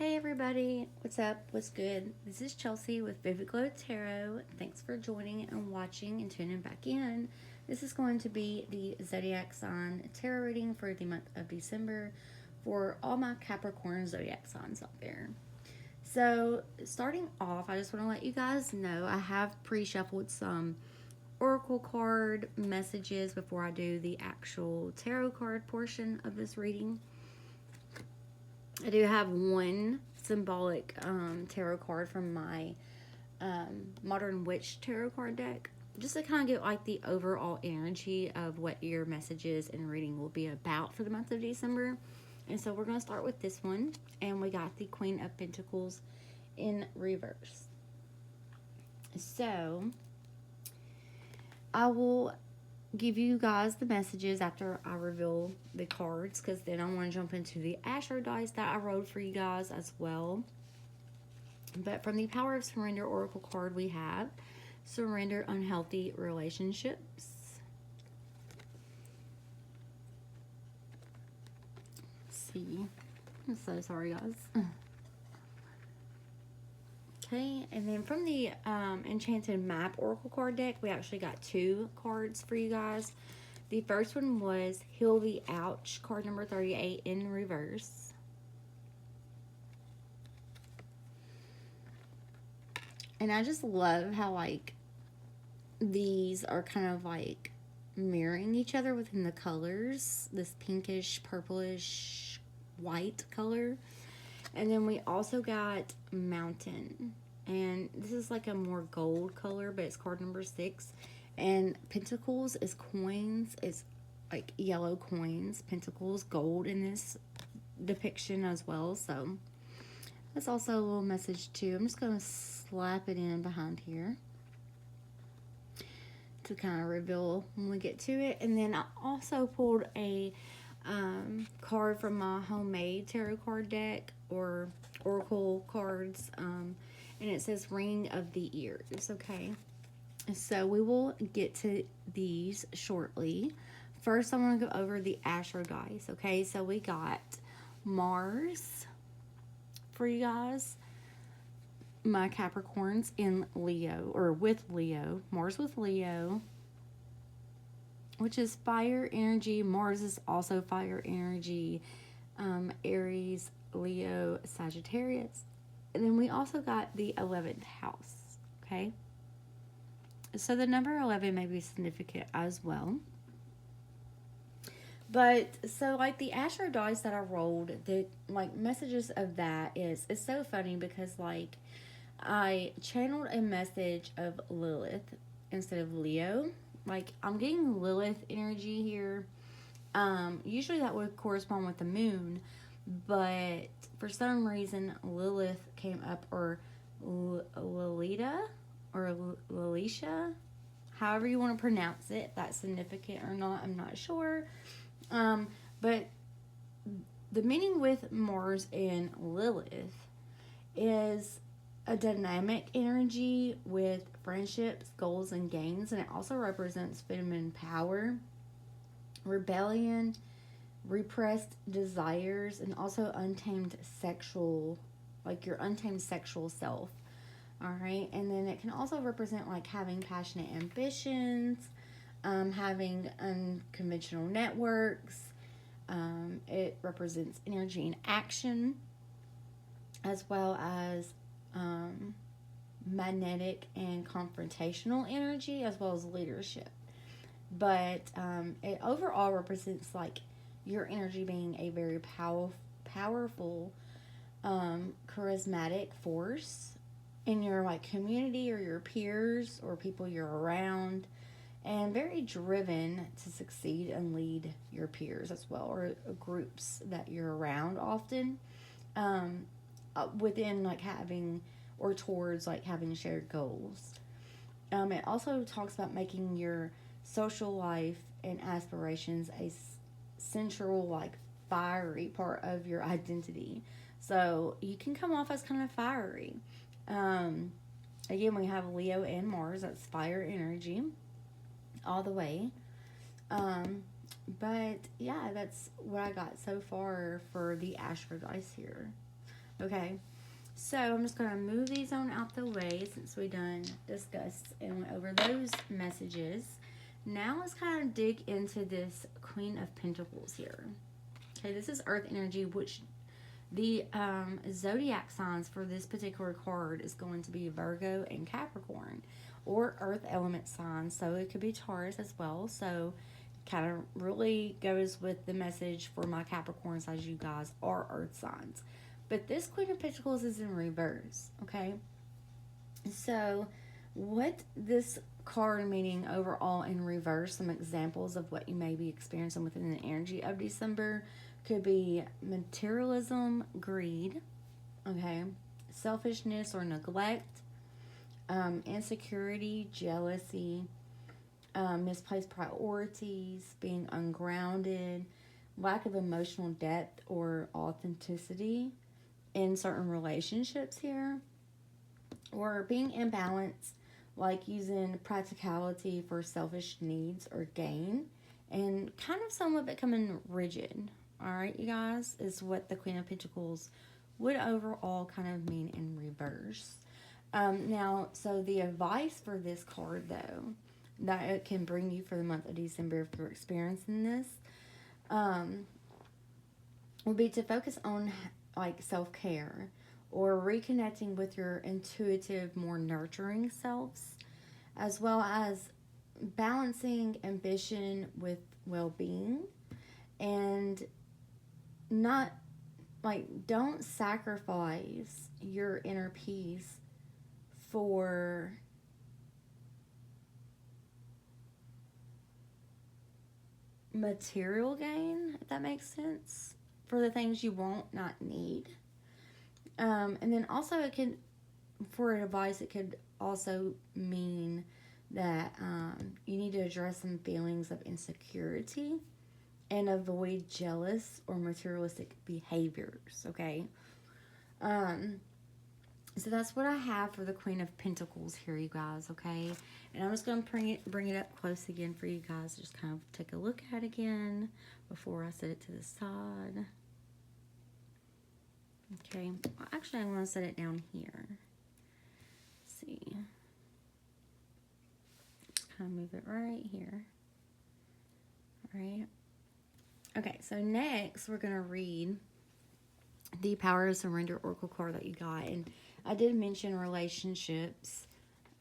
Hey everybody, what's up? What's good? This is Chelsea with Vividglowtarot. Thanks for joining and watching and tuning back in. This is going to be the Zodiac sign tarot reading for the month of December for all my Capricorn Zodiac signs out there. So, starting off, I just want to let you guys know I have pre-shuffled some oracle card messages before I do the actual tarot card portion of this reading. I do have one symbolic tarot card from my Modern Witch tarot card deck, just to kind of get like the overall energy of what your messages and reading will be about for the month of December. And so we're going to start with this one, and we got the Queen of Pentacles in reverse. So I will give you guys the messages after I reveal the cards, because then I want to jump into the Astro dice that I rolled for you guys as well. But from the Power of Surrender Oracle card, we have surrender unhealthy relationships. Let's see. I'm so sorry, guys. Okay, and then from the Enchanted Map Oracle card deck, we actually got two cards for you guys. The first one was Heal the Ouch, card number 38 in reverse. And I just love how, like, these are kind of, like, mirroring each other within the colors. This pinkish, purplish, white color. And then we also got Mountain. And this is like a more gold color, but it's card number 6. And Pentacles is coins. It's like yellow coins. Pentacles, gold in this depiction as well. So that's also a little message too. I'm just going to slap it in behind here to kind of reveal when we get to it. And then I also pulled a card from my homemade tarot card deck or oracle cards, and it says Ring of the Ears. Okay, so we will get to these shortly. First, I want to go over the Astro dice. Okay, so we got Mars for you guys, my Capricorns in Leo, or with Leo, Mars with Leo, which is fire energy. Mars is also fire energy. Aries, Leo, Sagittarius. And then we also got the 11th house. Okay. So the number 11 may be significant as well. But so like the Astro dice that I rolled, the like messages of that is, it's so funny because like I channeled a message of Lilith instead of Leo. Like, I'm getting Lilith energy here. Usually that would correspond with the moon, but for some reason Lilith came up, or Lolita, or Lalisha, however you want to pronounce it, if that's significant or not, I'm not sure. But the meaning with Mars and Lilith is a dynamic energy with friendships, goals, and gains, and it also represents feminine power, rebellion, repressed desires, and also untamed sexual, like your untamed sexual self. All right, and then it can also represent like having passionate ambitions, having unconventional networks. It represents energy and action, as well as magnetic and confrontational energy, as well as leadership. But it overall represents like your energy being a very powerful, charismatic force in your like community or your peers or people you're around, and very driven to succeed and lead your peers as well, or groups that you're around often, within like having or towards like having shared goals. It also talks about making your social life and aspirations a central, like, fiery part of your identity. So you can come off as kind of fiery. Again, we have Leo and Mars. That's fire energy all the way. But yeah, that's what I got so far for the Astro dice here. Okay. So I'm just going to move these on out the way since we done discussed and went over those messages. Now let's kind of dig into this Queen of Pentacles here. Okay, this is Earth energy, which the zodiac signs for this particular card is going to be Virgo and Capricorn, or Earth element signs. So it could be Taurus as well. So kind of really goes with the message for my Capricorns, as you guys are Earth signs. But this Queen of Pentacles is in reverse, okay? So what this card meaning overall in reverse, some examples of what you may be experiencing within the energy of December could be materialism, greed, okay, selfishness or neglect, insecurity, jealousy, misplaced priorities, being ungrounded, lack of emotional depth or authenticity in certain relationships here, or being imbalanced, like using practicality for selfish needs or gain, and kind of somewhat becoming rigid. All right, you guys, is what the Queen of Pentacles would overall kind of mean in reverse. Now, so the advice for this card, though, that it can bring you for the month of December if you're experiencing this, would be to focus on like self-care or reconnecting with your intuitive, more nurturing selves, as well as balancing ambition with well-being, and not like don't sacrifice your inner peace for material gain, if that makes sense, for the things you won't not need. And then also it can, for advice, it could also mean that you need to address some feelings of insecurity and avoid jealous or materialistic behaviors, okay? So that's what I have for the Queen of Pentacles here, you guys, okay? And I'm just going to bring it up close again for you guys to just kind of take a look at again before I set it to the side. Okay, well, actually I want to set it down here. Let's see. Just kind of move it right here. All right. Okay, so next we're going to read the Power of Surrender Oracle card that you got. And I did mention relationships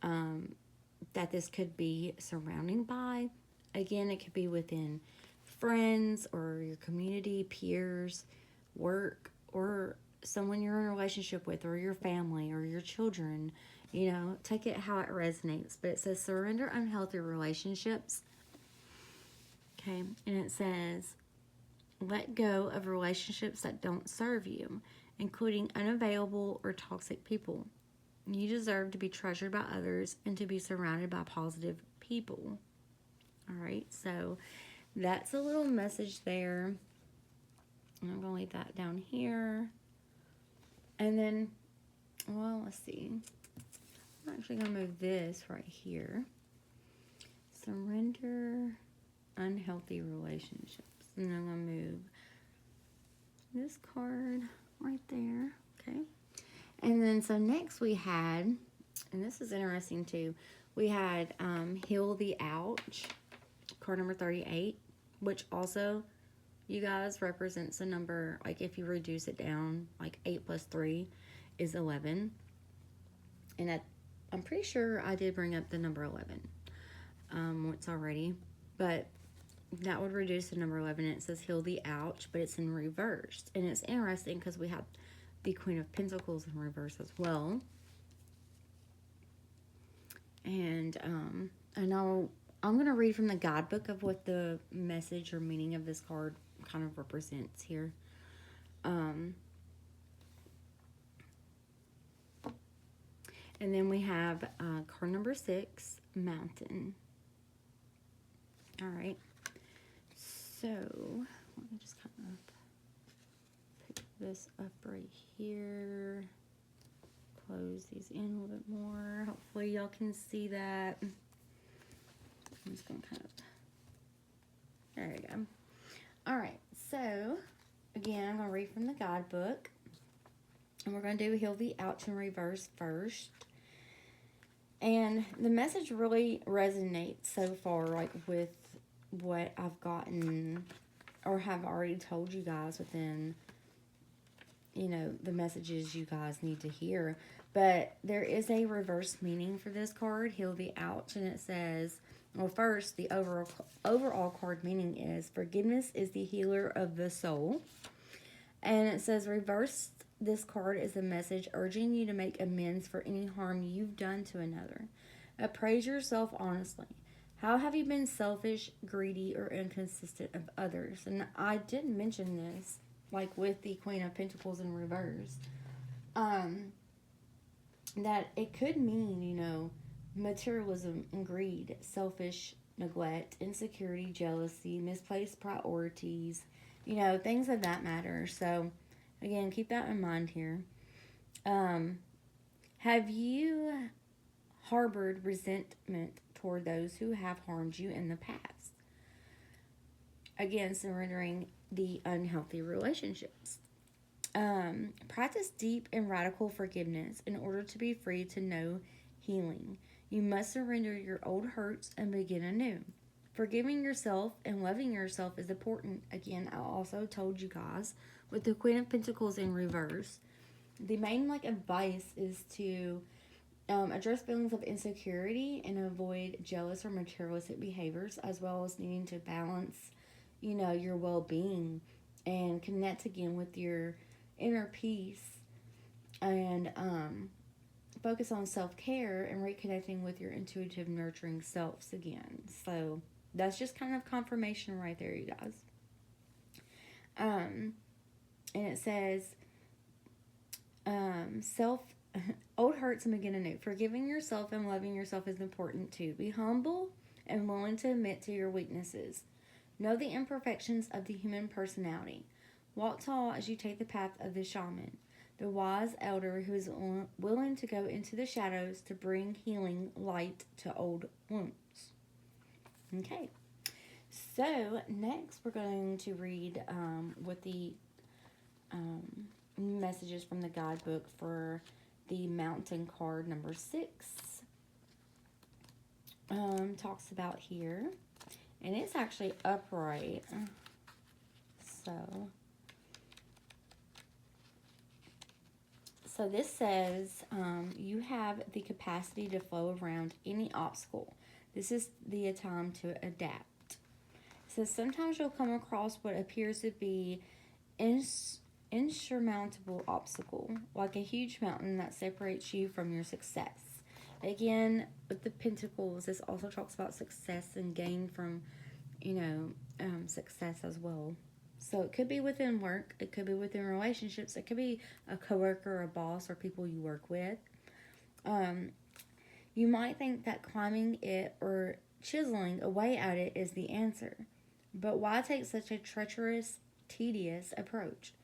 that this could be surrounding by. Again, it could be within friends or your community, peers, work, or someone you're in a relationship with, or your family, or your children. You know, take it how it resonates. But it says surrender unhealthy relationships. Okay, and it says let go of relationships that don't serve you, including unavailable or toxic people. You deserve to be treasured by others and to be surrounded by positive people. All right, so that's a little message there. I'm going to leave that down here. And then, well, let's see. I'm actually going to move this right here. Surrender unhealthy relationships. And then I'm going to move this card right there. Okay. And then, so next we had, and this is interesting too, we had Heal the Ouch, card number 38, which also, you guys, represents a number, like if you reduce it down, like 8 plus 3 is 11. And I'm pretty sure I did bring up the number 11 once already, but that would reduce the number 11. And it says Heal the Ouch, but it's in reverse. And it's interesting because we have the Queen of Pentacles in reverse as well. And I know I'm going to read from the guidebook of what the message or meaning of this card kind of represents here. And then we have card number 6, Mountain. All right. So, let me just kind of pick this up right here. Close these in a little bit more. Hopefully y'all can see that. I'm just going to kind of, there we go. All right, so again, I'm going to read from the guidebook. And we're going to do Heal the Ouch in reverse first. And the message really resonates so far, like with what I've gotten or have already told you guys within, you know, the messages you guys need to hear. But there is a reverse meaning for this card, Heal the Ouch, and it says, well, first, the overall card meaning is forgiveness is the healer of the soul. And it says, reverse this card is a message urging you to make amends for any harm you've done to another. Appraise yourself honestly. How have you been selfish, greedy, or inconsistent of others? And I did mention this, like with the Queen of Pentacles in reverse, that it could mean, you know, materialism and greed, selfish neglect, insecurity, jealousy, misplaced priorities, you know, things of that matter. So, again, keep that in mind here. Have you harbored resentment toward those who have harmed you in the past? Again, surrendering the unhealthy relationships. Practice deep and radical forgiveness in order to be free to know healing. You must surrender your old hurts and begin anew. Forgiving yourself and loving yourself is important. Again, I also told you guys with the Queen of Pentacles in reverse, the main advice is to address feelings of insecurity and avoid jealous or materialistic behaviors, as well as needing to balance, you know, your well-being and connect again with your inner peace and focus on self-care and reconnecting with your intuitive, nurturing selves again. So that's just kind of confirmation right there, you guys. And it says, old hurts and begin anew. Forgiving yourself and loving yourself is important too. Be humble and willing to admit to your weaknesses. Know the imperfections of the human personality. Walk tall as you take the path of the shaman, the wise elder who is willing to go into the shadows to bring healing light to old wounds. Okay, so next we're going to read what the messages from the guidebook for the Mountain card number 6 talks about here. And it's actually upright. So this says, you have the capacity to flow around any obstacle. This is the time to adapt. It says sometimes you'll come across what appears to be insurmountable obstacle, like a huge mountain that separates you from your success. Again, with the Pentacles, this also talks about success and gain from, you know, success as well. So it could be within work, it could be within relationships, it could be a coworker, or a boss, or people you work with. You might think that climbing it or chiseling away at it is the answer. But why take such a treacherous, tedious approach?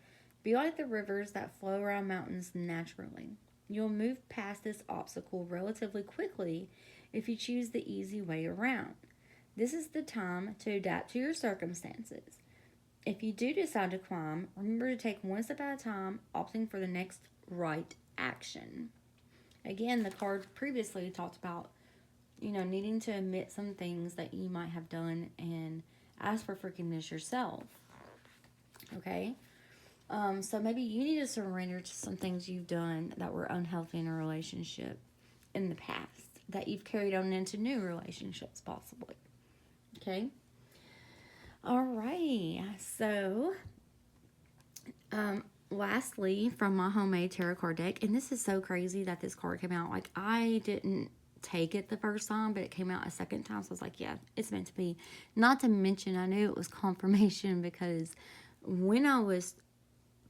Be like the rivers that flow around mountains naturally. You'll move past this obstacle relatively quickly if you choose the easy way around. This is the time to adapt to your circumstances. If you do decide to climb, remember to take one step at a time, opting for the next right action. Again, the card previously talked about, you know, needing to admit some things that you might have done and ask for forgiveness yourself. Okay? So maybe you need to surrender to some things you've done that were unhealthy in a relationship in the past that you've carried on into new relationships, possibly. Okay? Alrighty. So, lastly, from my homemade tarot card deck, and this is so crazy that this card came out. Like, I didn't take it the first time, but it came out a second time, so I was like, yeah, it's meant to be. Not to mention, I knew it was confirmation because when I was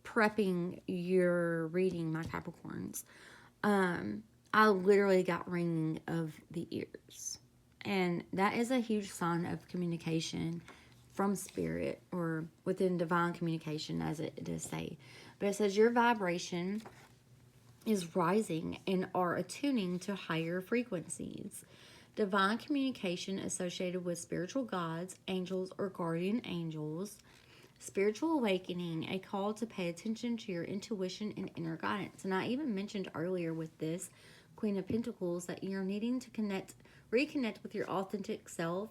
prepping your reading, my Capricorns, I literally got ringing of the ears. And that is a huge sign of communication from spirit, or within divine communication, as it does say. But it says your vibration is rising and are attuning to higher frequencies. Divine communication associated with spiritual guides, angels, or guardian angels spiritual awakening, a call to pay attention to your intuition and inner guidance. And I even mentioned earlier with this Queen of Pentacles that you're needing to reconnect with your authentic self,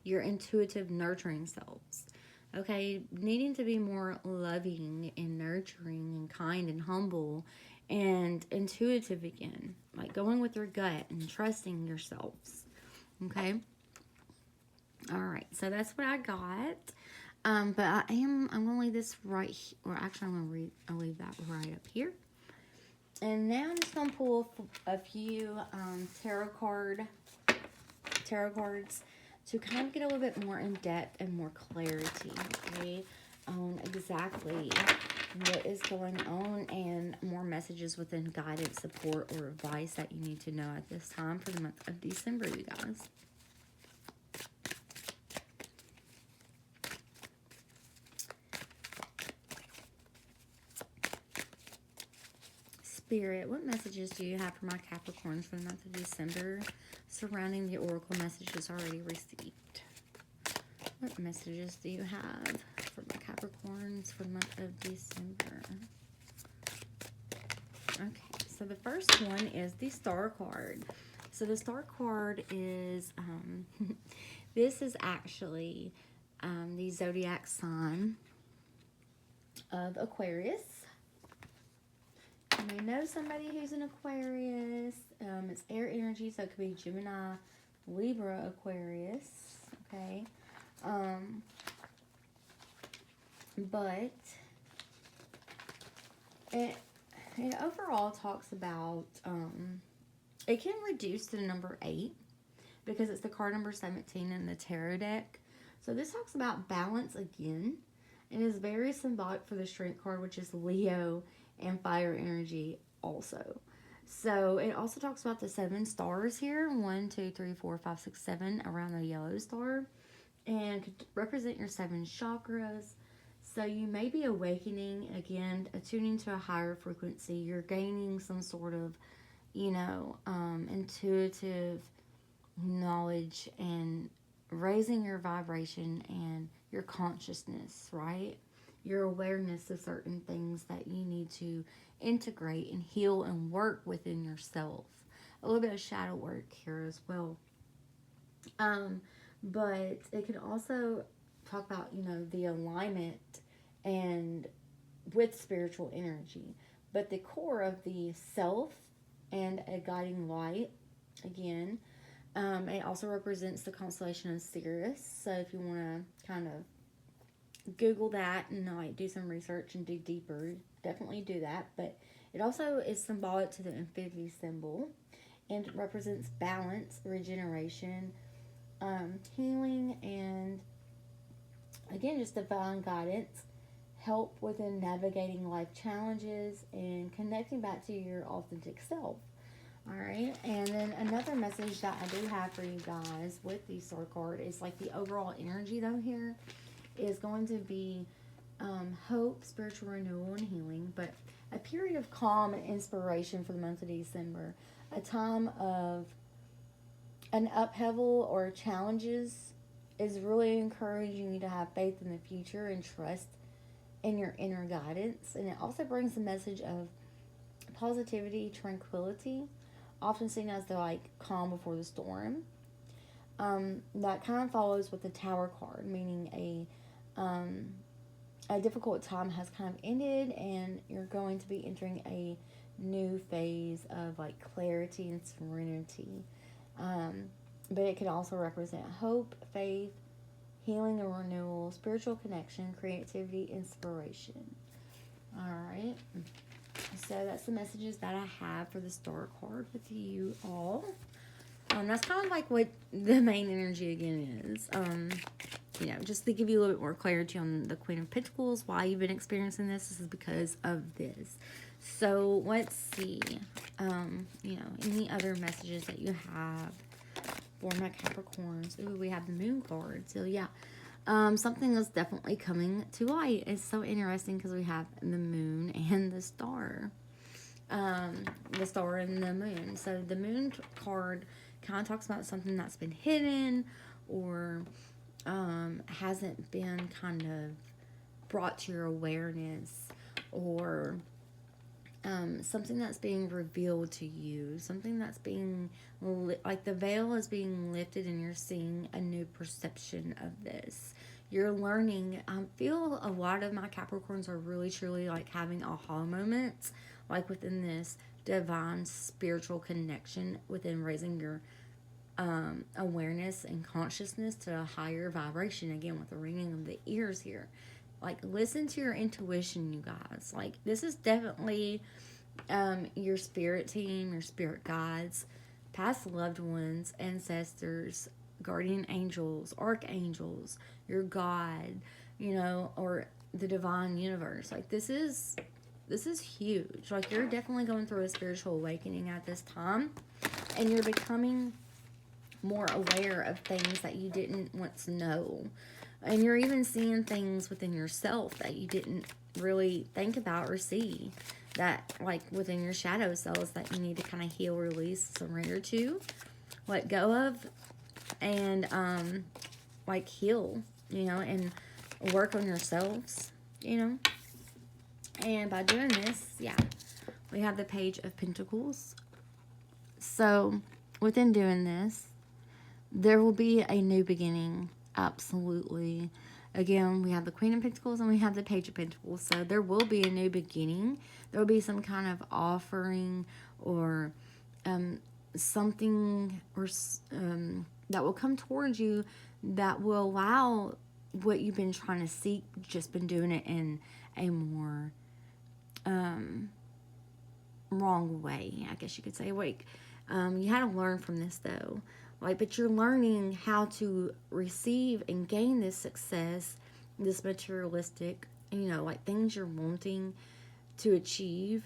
your intuitive, nurturing selves. Okay, needing to be more loving and nurturing and kind and humble and intuitive again. Like going with your gut and trusting yourselves. Okay. All right, so that's what I got. But I'm going to leave this right here. Or actually, I'll leave that right up here. And now I'm just going to pull a few tarot cards to kind of get a little bit more in depth and more clarity, okay, on exactly what is going on and more messages within guidance, support, or advice that you need to know at this time for the month of December, you guys. Spirit, what messages do you have for my Capricorns for the month of December surrounding the oracle messages already received? What messages do you have for my Capricorns for the month of December? Okay, so the first one is the Star card. So the Star card is, this is actually the Zodiac sign of Aquarius. You may know somebody who's an Aquarius. It's air energy, so it could be Gemini, Libra, Aquarius. Okay. But it overall talks about, it can reduce to the number 8 because it's the card number 17 in the tarot deck. So this talks about balance again. It is very symbolic for the Strength card, which is Leo and fire energy also. So it also talks about the 7 stars here. 1, 2, 3, 4, 5, 6, 7 around the yellow star. And could represent your 7 chakras. So you may be awakening, again, attuning to a higher frequency. You're gaining some sort of, intuitive knowledge and raising your vibration and your consciousness, right? Your awareness of certain things that you need to integrate and heal and work within yourself. A little bit of shadow work here as well. But it can also talk about, the alignment and with spiritual energy. But the core of the self and a guiding light, again, it also represents the constellation of Sirius. So if you want to kind of Google that and do some research and dig deeper, definitely do that. But it also is symbolic to the infinity symbol and represents balance, regeneration, healing, and again, just divine guidance, help within navigating life challenges and connecting back to your authentic self. All right, and then another message that I do have for you guys with the Star card is like the overall energy though here is going to be hope, spiritual renewal, and healing, but a period of calm and inspiration for the month of December. A time of an upheaval or challenges is really encouraging you to have faith in the future and trust in your inner guidance. And it also brings a message of positivity, tranquility, often seen as the calm before the storm. That kind of follows with the Tower card, meaning a difficult time has kind of ended and you're going to be entering a new phase of clarity and serenity. But it could also represent hope, faith, healing and renewal, spiritual connection, creativity, inspiration. All right. So that's the messages that I have for the Star card with you all. That's kind of what the main energy again is. Just to give you a little bit more clarity on the Queen of Pentacles, why you've been experiencing this is because of this. So let's see, any other messages that you have for my Capricorns. Ooh, we have the Moon card. So yeah, something is definitely coming to light. It's so interesting because we have the Moon and the Star. The Star and the Moon. So the Moon card kind of talks about something that's been hidden or hasn't been kind of brought to your awareness, or something that's being revealed to you, something that's being, like the veil is being lifted and you're seeing a new perception of this. You're learning. I feel a lot of my Capricorns are really truly like having aha moments, like within this divine spiritual connection, within raising your awareness and consciousness to a higher vibration. Again, with the ringing of the ears here, like listen to your intuition, you guys. Like this is definitely your spirit team, your spirit guides, past loved ones, ancestors, guardian angels, archangels, your God, you know, or the divine universe. Like this is huge. Like you're definitely going through a spiritual awakening at this time, and you're becoming more aware of things that you didn't once know. And you're even seeing things within yourself that you didn't really think about or see, that like within your shadow selves that you need to kind of heal, release, surrender to, let go of, and like heal, you know, and work on yourselves, you know. And by doing this, yeah, we have the Page of Pentacles. So within doing this, there will be a new beginning. Absolutely. Again, we have the Queen of Pentacles and we have the Page of Pentacles. So there will be a new beginning. There will be some kind of offering or something or that will come towards you that will allow what you've been trying to seek, just been doing it in a more wrong way, I guess you could say. Like, you had to learn from this though. Like, but you're learning how to receive and gain this success, this materialistic, you know, like things you're wanting to achieve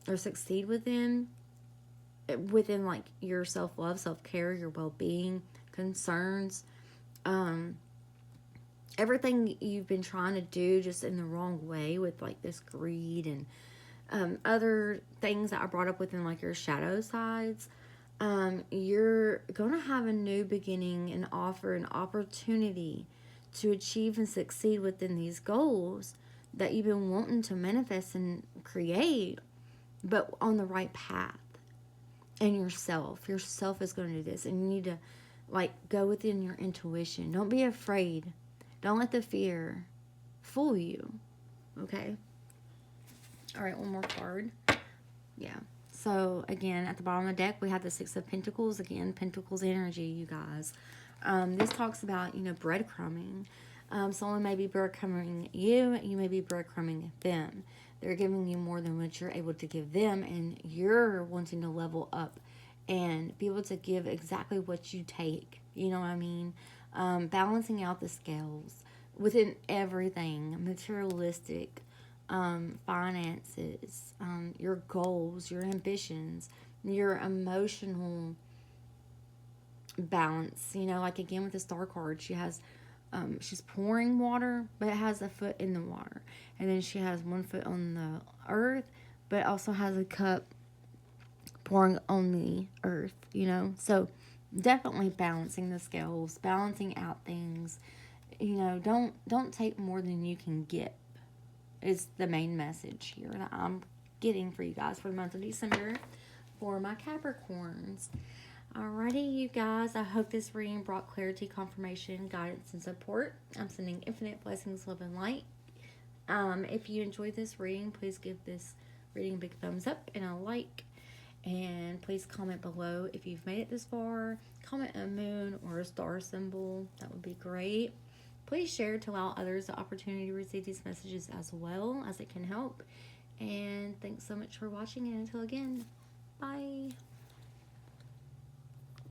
or succeed within like your self-love, self-care, your well-being, concerns, everything you've been trying to do just in the wrong way with like this greed and other things that are brought up within like your shadow sides. You're going to have a new beginning and offer an opportunity to achieve and succeed within these goals that you've been wanting to manifest and create, but on the right path. And yourself is going to do this, and you need to like go within your intuition. Don't be afraid. Don't let the fear fool you. Okay. All right. One more card. Yeah. So, again, at the bottom of the deck, we have the Six of Pentacles. Again, Pentacles energy, you guys. This talks about, you know, breadcrumbing. Someone may be breadcrumbing you. You may be breadcrumbing them. They're giving you more than what you're able to give them. And you're wanting to level up and be able to give exactly what you take. You know what I mean? Balancing out the scales within everything. Materialistic, finances, your goals, your ambitions, your emotional balance. You know, like again with the Star card, she has she's pouring water, but it has a foot in the water, and then she has one foot on the earth, but also has a cup pouring on the earth, you know. So definitely balancing the scales, balancing out things. You know, don't take more than you can get is the main message here that I'm getting for you guys for the month of December for my Capricorns. Alrighty, you guys, I hope this reading brought clarity, confirmation, guidance, and support. I'm sending infinite blessings, love, and light. If you enjoyed this reading, please give this reading a big thumbs up and a like. And please comment below if you've made it this far. Comment a moon or a star symbol. That would be great. Please share to allow others the opportunity to receive these messages as well, as it can help. And thanks so much for watching. And until again, bye.